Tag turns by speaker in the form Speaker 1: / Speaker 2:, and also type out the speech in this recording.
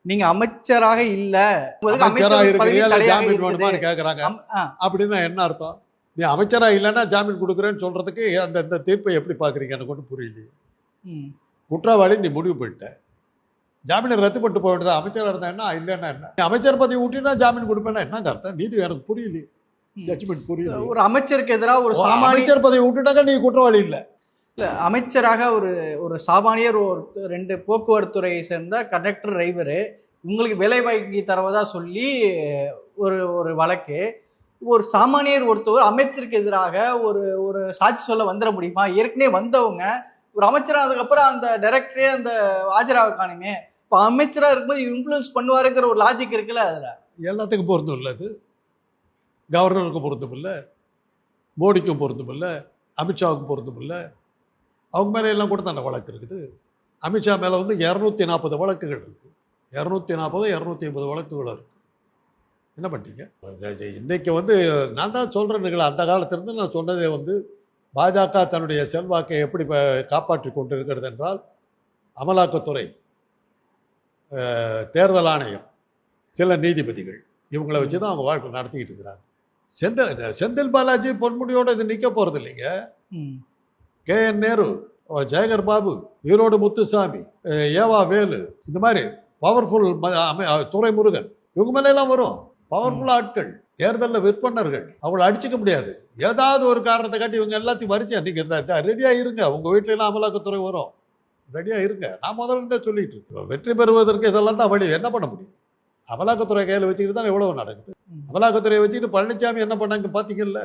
Speaker 1: நீங்க அமைச்சராக இல்ல,
Speaker 2: அமைச்சரா
Speaker 1: அமைச்சர் பதவி
Speaker 2: இருக்கிறீங்களா இல்ல
Speaker 1: தடையாக
Speaker 2: ஜாமீன்
Speaker 1: இருக்குது.
Speaker 2: வேணுமான்னு கேட்கறாங்க. அப்படின்னா என்ன அர்த்தம்? நீ அமைச்சரா இல்லைன்னா ஜாமீன் கொடுக்குறேன்னு சொல்றதுக்கு அந்த தீர்ப்பை எப்படி பாக்குறீங்க? எனக்கு ஒன்றும் புரியலையே. குற்றவாளி நீ முடிவு போயிட்ட, ஜாமீனை ரத்து பண்ணிட்டு போக வேண்டியது. அமைச்சராக இருந்தா என்ன, இல்லைன்னா என்ன? நீ அமைச்சர் பதவி விட்டினா ஜாமீன் கொடுப்பேன்னா என்னங்க அர்த்தம்? நீதி எனக்கு புரியலையே, ஜட்ஜ்மெண்ட் புரியல.
Speaker 1: ஒரு அமைச்சருக்கு எதிராக ஒரு சாமானிய
Speaker 2: அமைச்சர் பதவி விட்டுட்டாக்க நீ குற்றவாளி இல்லை.
Speaker 1: அமைச்சராக ஒரு சாமானியர் ஒரு 2 போக்குவரத்து துறையை சேர்ந்த கண்டக்டர் டிரைவரு உங்களுக்கு வேலை வாங்கி தருவதா சொல்லி ஒரு வழக்கு. ஒரு சாமானியர் ஒருத்தவர் அமைச்சருக்கு எதிராக ஒரு சாட்சி சொல்ல வந்துட முடியுமா? ஏற்கனவே வந்தவங்க ஒரு அமைச்சரானதுக்கு அப்புறம் அந்த டைரக்டரே அந்த ஆஜராக காணுமே. இப்போ அமைச்சராக இருக்கும்போது இன்ஃப்ளூயன்ஸ் பண்ணுவாருங்கிற ஒரு லாஜிக் இருக்குல்ல. அதுல
Speaker 2: எல்லாத்துக்கும் பொருந்தும் இல்லை. அது கவர்னருக்கும் பொருந்தும் இல்லை, மோடிக்கும் பொருந்தும் இல்லை, அமித்ஷாவுக்கும் பொருந்தும் இல்லை. அவங்க மேலே எல்லாம் கூட தானே வழக்கு இருக்குது. அமித்ஷா மேலே வந்து 240 வழக்குகள் இருக்குது. 240 250 வழக்குகள் இருக்குது. என்ன பண்ணிட்டீங்க? இன்னைக்கு வந்து நான் தான் சொல்கிறேன்னுங்களா, அந்த காலத்திலிருந்து நான் சொன்னதே வந்து பாஜக தன்னுடைய செல்வாக்கை எப்படி காப்பாற்றி கொண்டு இருக்கிறது என்றால், அமலாக்கத்துறை, தேர்தல் ஆணையம், சில நீதிபதிகள், இவங்களை வச்சு தான் அவங்க வாழ்க்கை நடத்திக்கிட்டு இருக்கிறாங்க. செந்தில் பாலாஜி பொன்முடியோடு இது நிற்க போகிறது இல்லைங்க. KN நேரு, ஜெயகர் பாபு, ஈரோடு முத்துசாமி, ஏவா வேலு, இந்த மாதிரி பவர்ஃபுல் துரைமுருகன், இவங்க மேலாம் வரும். பவர்ஃபுல் ஆட்கள், தேர்தலில் விற்பனர்கள், அவங்கள அடிச்சுக்க முடியாது. ஏதாவது ஒரு காரணத்தை காட்டி இவங்க எல்லாத்தையும் வரிச்சு நீங்கள் ரெடியாக இருங்க. உங்கள் வீட்டிலலாம் அமலாக்கத்துறை வரும், ரெடியாக இருங்க. நான் முதல்ல இருந்தே சொல்லிட்டு இருக்கேன். வெற்றி பெறுவதற்கு இதெல்லாம் தான் வழி. என்ன பண்ண முடியும்? அமலாக்கத்துறை கையில் வச்சுக்கிட்டு தான் எவ்வளவு நடக்குது. அமலாக்கத்துறையை வச்சுக்கிட்டு பழனிசாமி என்ன பண்ணாங்க பார்த்தீங்கல்ல.